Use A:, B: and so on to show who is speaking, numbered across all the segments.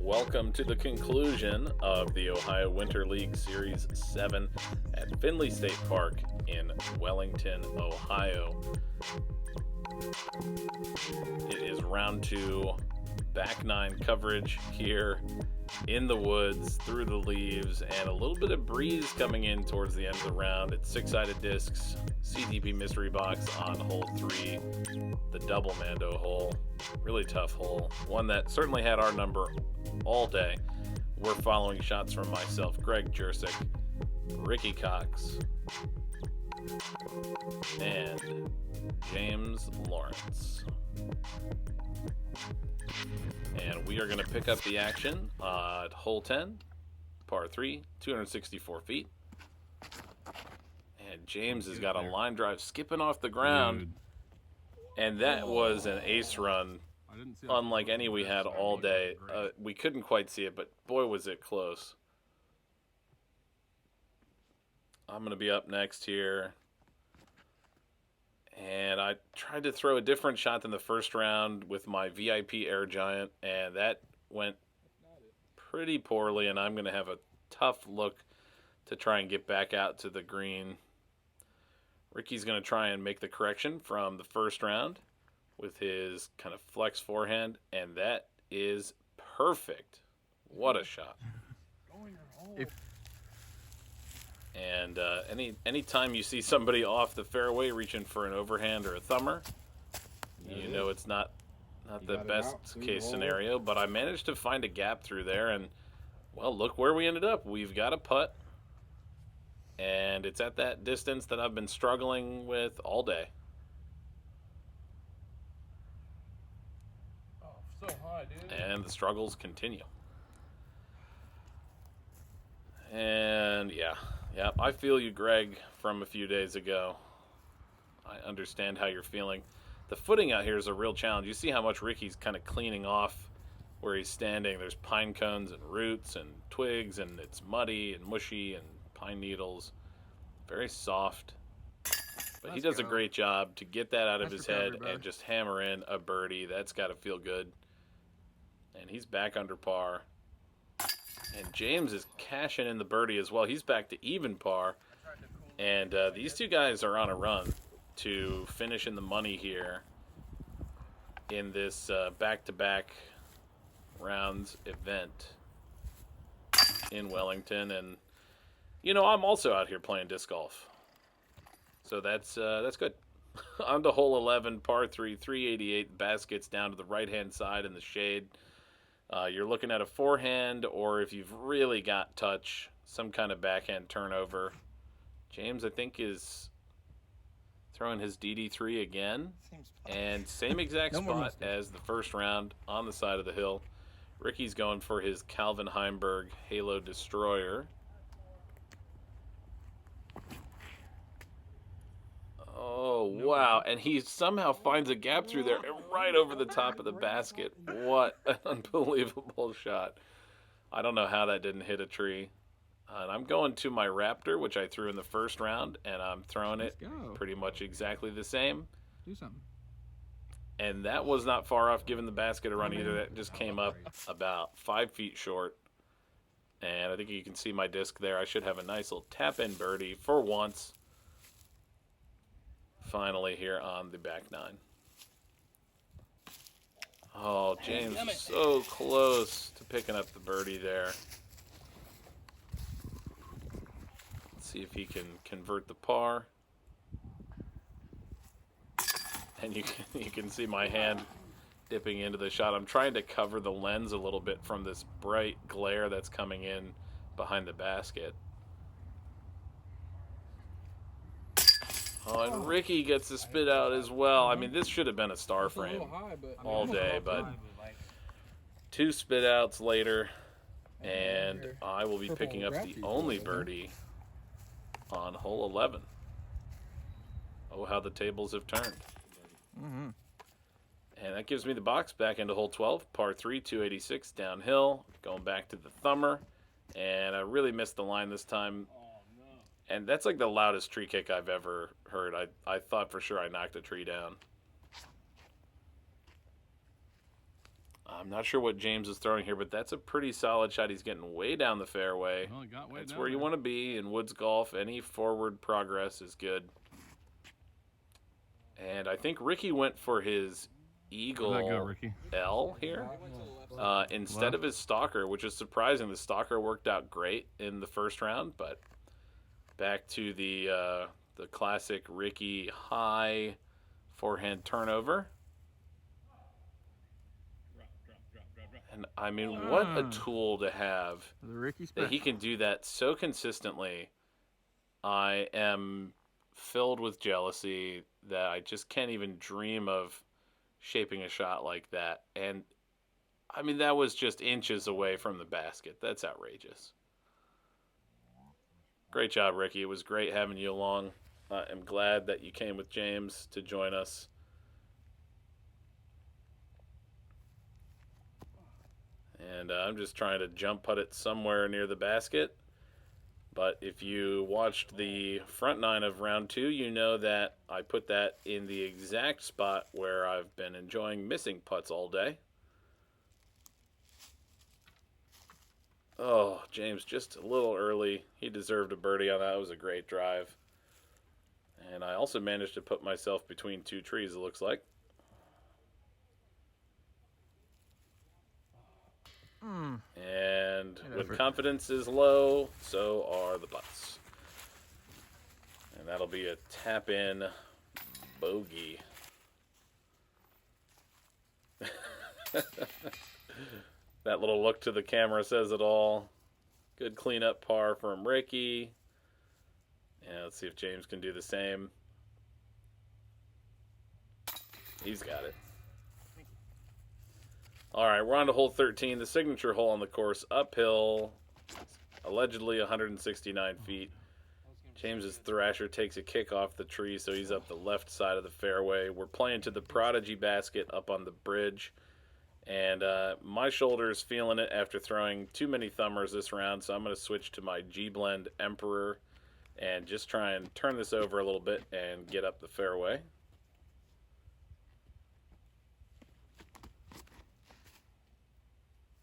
A: Welcome to the conclusion of the Ohio Winter League Series 7 at Findley State Park in Wellington, Ohio. It is round 2, back 9 coverage here in the woods, through the leaves, and a little bit of breeze coming in towards the end of the round. It's 6-sided discs, CTP mystery box on hole 3, the double Mando hole. Really tough hole, one that certainly had our number all day. We're following shots from myself, Greg Jurczyk, Ricky Cox, and James Lawrence. And we are going to pick up the action at hole 10, par 3, 264 feet. And James has got a line drive skipping off the ground. And that was an ace run, unlike any we had all day. We couldn't quite see it, but boy, was it close. I'm going to be up next here. And I tried to throw a different shot than the first round with my VIP Air Giant, and that went pretty poorly, and I'm going to have a tough look to try and get back out to the green. Ricky's going to try and make the correction from the first round with his kind of flex forehand, and that is perfect. What a shot. And anytime you see somebody off the fairway reaching for an overhand or a thumber, you know it's not the best case scenario. But I managed to find a gap through there, and, well, look where we ended up. We've got a putt, and it's at that distance that I've been struggling with all day.
B: Oh, so high, dude.
A: And the struggles continue. And, yeah, I feel you, Greg, from a few days ago. I understand how you're feeling. The footing out here is a real challenge. You see how much Ricky's kind of cleaning off where he's standing. There's pine cones and roots and twigs, and it's muddy and mushy and pine needles. Very soft. But he does a great job to get that out of his head and just hammer in a birdie. That's got to feel good. And he's back under par. And James is cashing in the birdie as well. He's back to even par. And these two guys are on a run to finish in the money here in this back-to-back rounds event in Wellington. And, you know, I'm also out here playing disc golf. So that's good. On to hole 11, par 3, 388. Basket's down to the right-hand side in the shade. You're looking at a forehand, or if you've really got touch, some kind of backhand turnover. James, I think, is throwing his DD3 again. And same exact spot as the first round on the side of the hill. Ricky's going for his Calvin Heimberg Halo Destroyer. Oh, wow. And he somehow finds a gap through there right over the top of the basket. What an unbelievable shot. I don't know how that didn't hit a tree. And I'm going to my Raptor, which I threw in the first round, and I'm throwing it pretty much exactly the same.
C: Do something.
A: And that was not far off giving the basket a run either. That just came up about 5 feet short. And I think you can see my disc there. I should have a nice little tap-in birdie for once. Finally here on the back 9. Oh, James so close to picking up the birdie there. Let's see if he can convert the par. And you can see my hand dipping into the shot. I'm trying to cover the lens a little bit from this bright glare that's coming in behind the basket. Oh, and Ricky gets the spit out as well. I mean, this should have been a star frame all day, but 2 spit outs later, and I will be picking up the only birdie on hole 11. Oh, how the tables have turned. And that gives me the box back into hole 12, par 3, 286 downhill, going back to the thumber, and I really missed the line this time. And that's like the loudest tree kick I've ever heard. I thought for sure I knocked a tree down. I'm not sure what James is throwing here, but that's a pretty solid shot. He's getting way down the fairway.
B: Well,
A: That's where you want to be in woods golf. Any forward progress is good. And I think Ricky went for his Eagle L here instead of his Stalker, which is surprising. The Stalker worked out great in the first round, but back to the classic Ricky high forehand turnover. And I mean, what a tool to have that he can do that so consistently. I am filled with jealousy that I just can't even dream of shaping a shot like that. And I mean, that was just inches away from the basket. That's outrageous. Great job, Ricky. It was great having you along. I'm glad that you came with James to join us. And I'm just trying to jump putt it somewhere near the basket. But if you watched the front nine of round 2, you know that I put that in the exact spot where I've been enjoying missing putts all day. Oh, James, just a little early. He deserved a birdie on that. It was a great drive. And I also managed to put myself between 2 trees, it looks like. And when confidence is low, so are the putts. And that'll be a tap-in bogey. That little look to the camera says it all. Good cleanup par from Ricky. And let's see if James can do the same. He's got it. All right, we're on to hole 13, the signature hole on the course, uphill, allegedly 169 feet. James's Thrasher takes a kick off the tree, so he's up the left side of the fairway. We're playing to the Prodigy basket up on the bridge, and my shoulder's feeling it after throwing too many thumbers this round, so I'm going to switch to my G-Blend Emperor and just try and turn this over a little bit and get up the fairway.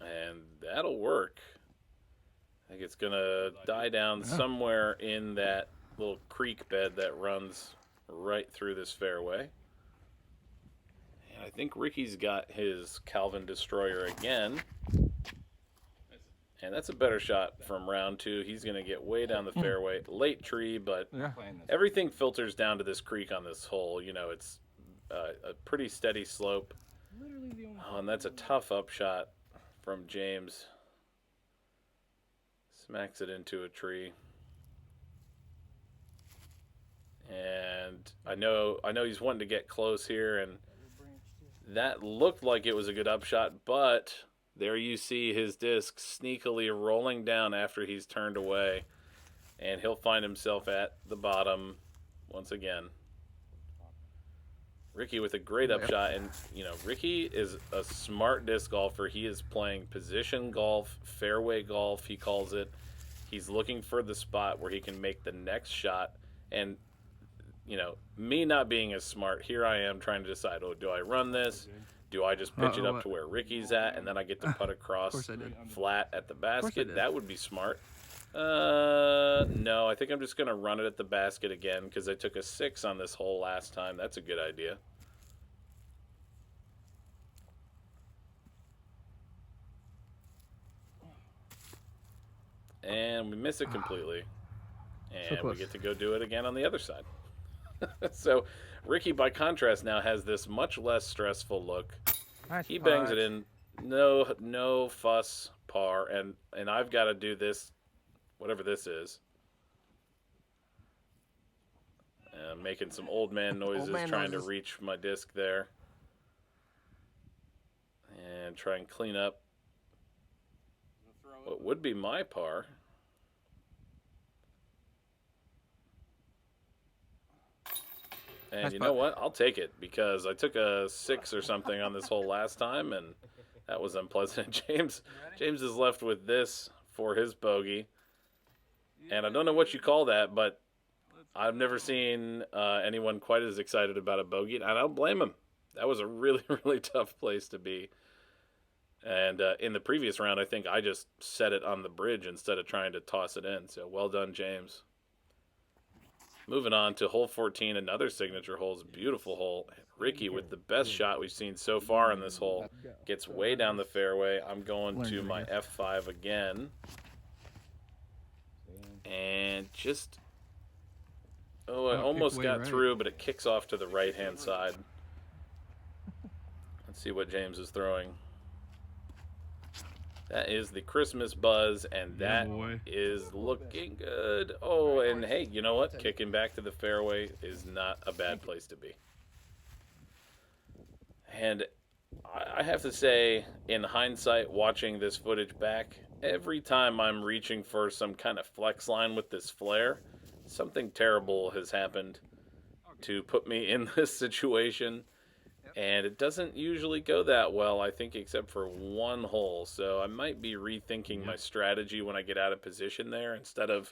A: And that'll work. I think it's going to die down somewhere in that little creek bed that runs right through this fairway. And I think Ricky's got his Calvin Destroyer again. And that's a better shot from round 2. He's going to get way down the fairway. Late tree, but everything filters down to this creek on this hole. You know, it's a pretty steady slope. Oh, and that's a tough upshot from James. Smacks it into a tree. And I know he's wanting to get close here, and that looked like it was a good upshot, but there you see his disc sneakily rolling down after he's turned away, and he'll find himself at the bottom once again. Ricky with a great upshot, and you know, Ricky is a smart disc golfer. He is playing position golf, fairway golf, he calls it. He's looking for the spot where he can make the next shot, and you know, me not being as smart, here I am trying to decide, oh, do I run this? Do I just pitch it up to where Ricky's at, and then I get to putt across flat at the basket? That would be smart. No, I think I'm just going to run it at the basket again because I took a 6 on this hole last time. That's a good idea. And we miss it completely. And we get to go do it again on the other side. So Ricky, by contrast, now has this much less stressful look. He bangs it in, no fuss par, and I've got to do this, whatever this is. Making some old man noises, trying to reach my disc there. And try and clean up what would be my par. And you know what? I'll take it because I took a 6 or something on this hole last time, and that was unpleasant. James is left with this for his bogey. And I don't know what you call that, but I've never seen anyone quite as excited about a bogey, and I don't blame him. That was a really, really tough place to be. And in the previous round, I think I just set it on the bridge instead of trying to toss it in. So well done, James. Moving on to hole 14, another signature hole. It's a beautiful hole. Ricky with the best shot we've seen so far in this hole. Gets way down the fairway. I'm going to my F5 again. And just... Oh, I almost got through, but it kicks off to the right-hand side. Let's see what James is throwing. That is the Christmas Buzz, and that is looking good. Oh, and hey, you know what? Kicking back to the fairway is not a bad place to be. And I have to say, in hindsight, watching this footage back, every time I'm reaching for some kind of flex line with this flare, something terrible has happened to put me in this situation. And it doesn't usually go that well, I think, except for one hole. So I might be rethinking my strategy when I get out of position there. Instead of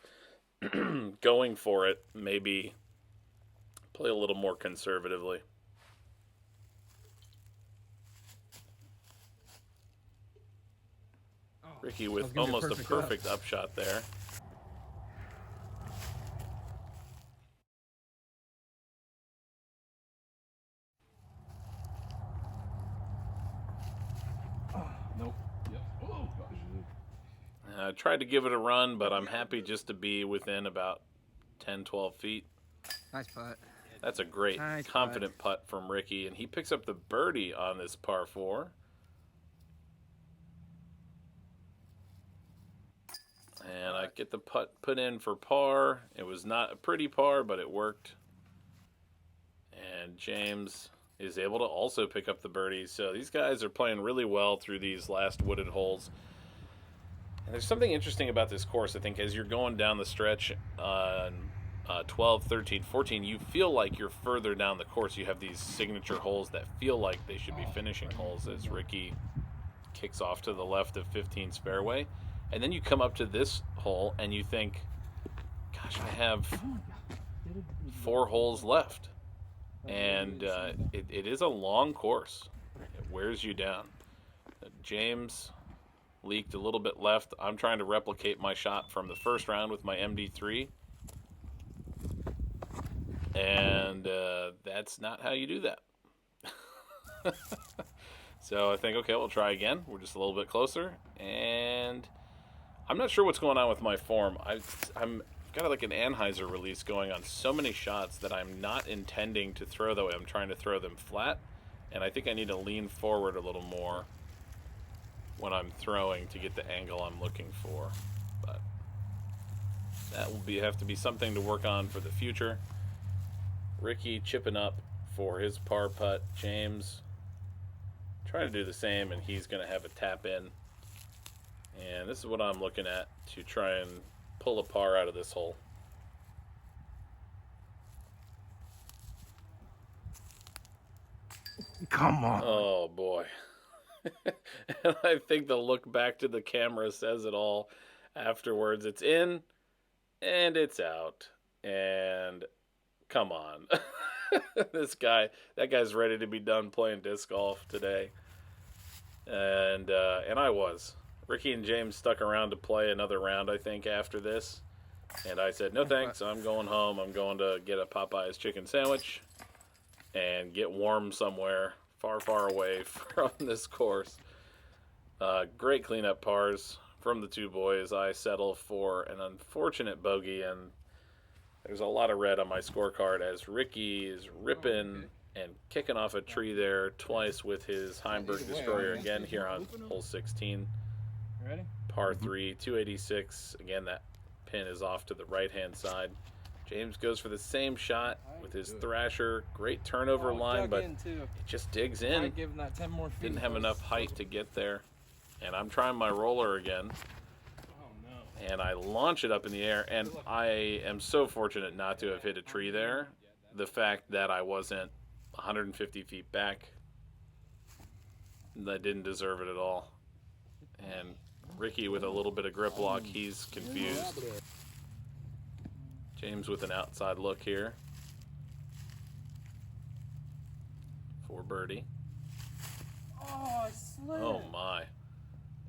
A: going for it, maybe play a little more conservatively. Ricky with almost a perfect upshot there. I tried to give it a run, but I'm happy just to be within about 10, 12 feet.
B: Nice putt.
A: That's a great, confident putt from Ricky, and he picks up the birdie on this par 4. And I get the putt put in for par. It was not a pretty par, but it worked. And James is able to also pick up the birdie. So these guys are playing really well through these last wooded holes. And there's something interesting about this course, I think, as you're going down the stretch on 12, 13, 14, you feel like you're further down the course. You have these signature holes that feel like they should be finishing holes as Ricky kicks off to the left of 15's fairway. And then you come up to this hole and you think, gosh, I have 4 holes left. And it is a long course. It wears you down. James leaked a little bit left. I'm trying to replicate my shot from the first round with my MD3. And that's not how you do that. So I think, okay, we'll try again. We're just a little bit closer. And I'm not sure what's going on with my form. I'm got like an Anheuser release going on so many shots that I'm not intending to throw that way. I'm trying to throw them flat. And I think I need to lean forward a little more when I'm throwing to get the angle I'm looking for. But that will have to be something to work on for the future. Ricky chipping up for his par putt. James trying to do the same, and he's going to have a tap in. And this is what I'm looking at to try and pull a par out of this hole.
B: Come on.
A: Oh, boy. And I think the look back to the camera says it all afterwards. It's in, and it's out. And come on. That guy's ready to be done playing disc golf today. And I was. Ricky and James stuck around to play another round, I think, after this. And I said, no thanks, I'm going home. I'm going to get a Popeye's chicken sandwich and get warm somewhere far, far away from this course. Great cleanup pars from the two boys. I settle for an unfortunate bogey, and there's a lot of red on my scorecard as Ricky is ripping and kicking off a tree there twice with his Heimberg Destroyer again here on hole 16.
B: Ready?
A: Par 3, 286. Again, that pin is off to the right-hand side. James goes for the same shot with his Thrasher. Great turnover line, but it just digs in. Didn't have enough height to get there. And I'm trying my roller again. And I launch it up in the air, and I am so fortunate not to have hit a tree there. The fact that I wasn't 150 feet back, I didn't deserve it at all. And Ricky with a little bit of grip lock, he's confused. James with an outside look here for birdie.
B: Oh, I slid.
A: Oh my.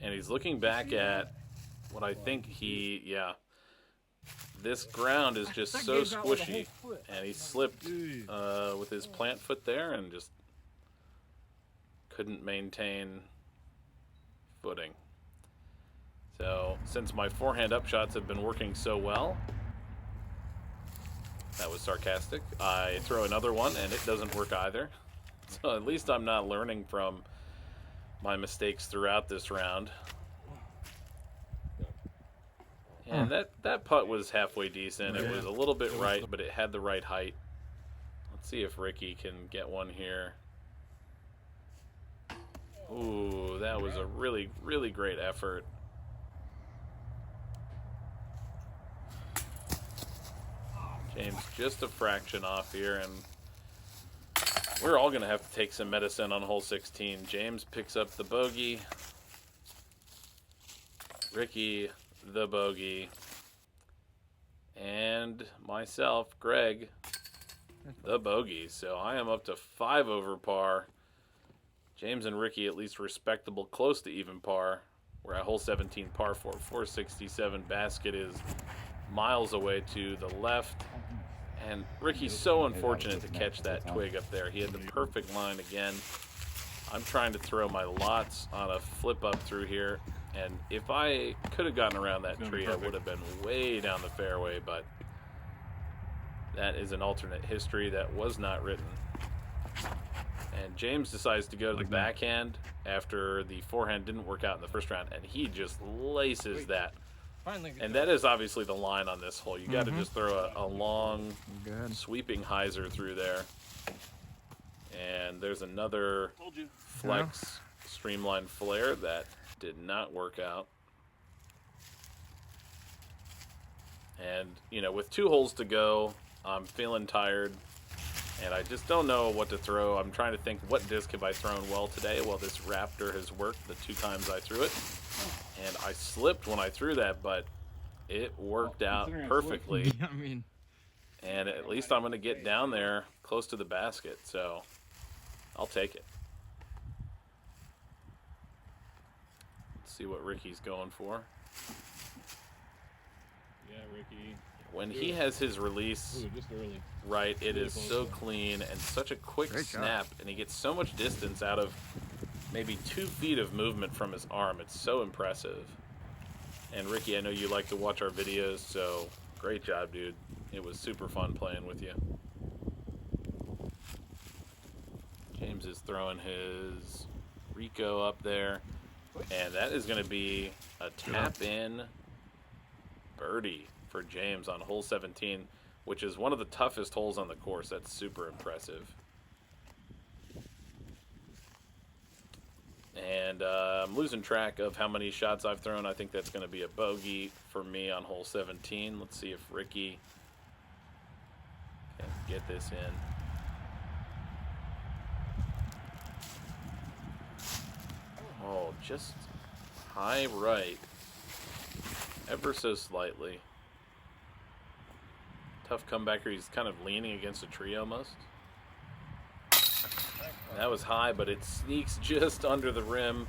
A: And he's looking back at what I think yeah. This ground is just so squishy. And he slipped with his plant foot there and just couldn't maintain footing. So, since my forehand upshots have been working so well, that was sarcastic, I throw another one and it doesn't work either. So at least I'm not learning from my mistakes throughout this round. And that putt was halfway decent. It was a little bit right, but it had the right height. Let's see if Ricky can get one here. Ooh, that was a really, really great effort. James just a fraction off here, and we're all going to have to take some medicine on hole 16. James picks up the bogey. Ricky, the bogey. And myself, Greg, the bogey. So I am up to 5 over par. James and Ricky at least respectable, close to even par. We're at hole 17, par 4, 467. Basket is miles away to the left. And Ricky's so unfortunate to catch that twig up there. He had the perfect line again. I'm trying to throw my lots on a flip up through here. And if I could have gotten around that tree, I would have been way down the fairway. But that is an alternate history that was not written. And James decides to go to the backhand after the forehand didn't work out in the first round. And he just laces that. And that is obviously the line on this hole. You got to just throw a long, sweeping hyzer through there. And there's another flex streamline flare that did not work out. And, you know, with 2 holes to go, I'm feeling tired. And I just don't know what to throw. I'm trying to think, what disc have I thrown well today? Well, this Raptor has worked the 2 times I threw it. And I slipped when I threw that, but it worked out perfectly.
B: I mean,
A: and at least I'm going to get down there close to the basket, so I'll take it. Let's see what Ricky's going for.
C: Yeah, Ricky.
A: When he has his release right, it is so clean and such a quick snap, and he gets so much distance out of maybe 2 feet of movement from his arm. It's so impressive. And Ricky, I know you like to watch our videos, so great job, dude. It was super fun playing with you. James is throwing his Rico up there, and that is going to be a tap-in birdie for James on hole 17, which is one of the toughest holes on the course. That's super impressive. And I'm losing track of how many shots I've thrown. I think that's going to be a bogey for me on hole 17. Let's see if Ricky can get this in. Oh, just high right. Ever so slightly. Tough comebacker. He's kind of leaning against a tree almost. That was high, but it sneaks just under the rim.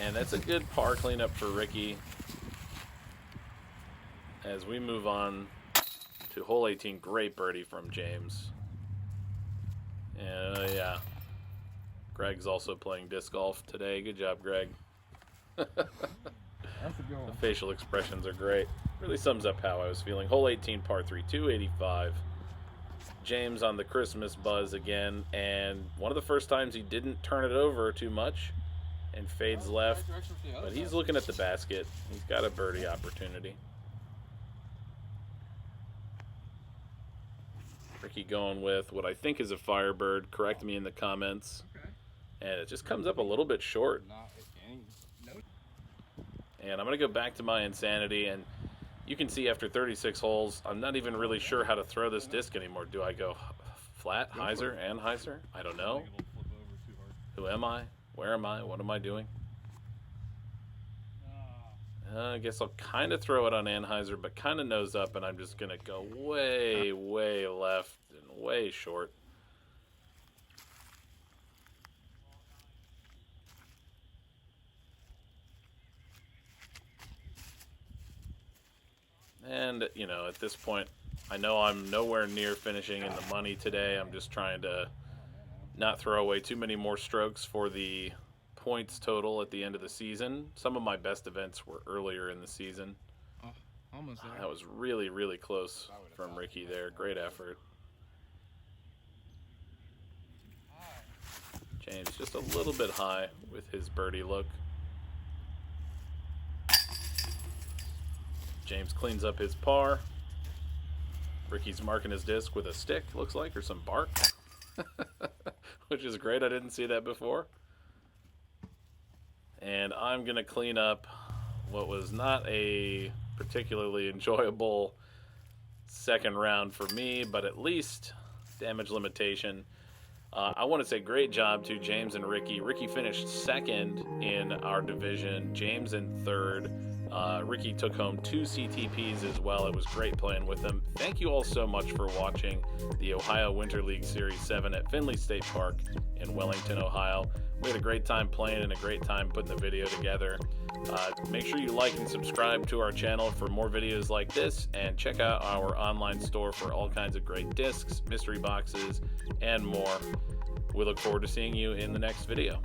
A: And that's a good par cleanup for Ricky. As we move on to hole 18, great birdie from James. And yeah, Greg's also playing disc golf today. Good job, Greg.
B: that's a good one.
A: The facial expressions are great. Really sums up how I was feeling. Hole 18, par 3, 285. James on the Christmas buzz again, and one of the first times he didn't turn it over too much and fades left, but he's looking at the basket. He's got a birdie opportunity. Ricky going with what I think is a Firebird. Correct me in the comments. And it just comes up a little bit short. And I'm going to go back to my insanity, and you can see after 36 holes, I'm not even really sure how to throw this disc anymore. Do I go flat, hyzer, and hyzer? I don't know. Who am I? Where am I? What am I doing? I guess I'll kind of throw it on anhyzer, but kind of nose up, and I'm just going to go way, way left and way short. And, you know, at this point, I know I'm nowhere near finishing in the money today. I'm just trying to not throw away too many more strokes for the points total at the end of the season. Some of my best events were earlier in the season.
C: Oh, almost there.
A: That was really, really close from Ricky there. Great effort. James just a little bit high with his birdie look. James cleans up his par. Ricky's marking his disc with a stick, looks like, or some bark, which is great. I didn't see that before. And I'm going to clean up what was not a particularly enjoyable second round for me, but at least damage limitation. I want to say great job to James and Ricky. Ricky finished second in our division, James in third. Ricky took home 2 CTPs as well. It was great playing with them. Thank you all so much for watching the Ohio Winter League Series 7 at Findley State Park in Wellington, Ohio. We had a great time playing and a great time putting the video together. Make sure you like and subscribe to our channel for more videos like this, and check out our online store for all kinds of great discs, mystery boxes, and more. We look forward to seeing you in the next video.